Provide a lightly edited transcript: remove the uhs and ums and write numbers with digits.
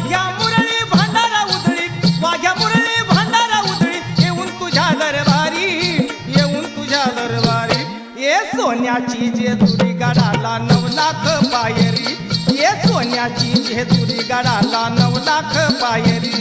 वाघ्या मुरळी भांडारा उधळी, वाघ्या मुरळी भांडारा उधळी, येऊन तुझ्या दरबारी, येऊन तुझ्या दरबारी. ये सोन्याची जेजुरी गडाला 9 लाख पायरी, ये सोन्याची जेजुरी गडाला 9 लाख पायरी.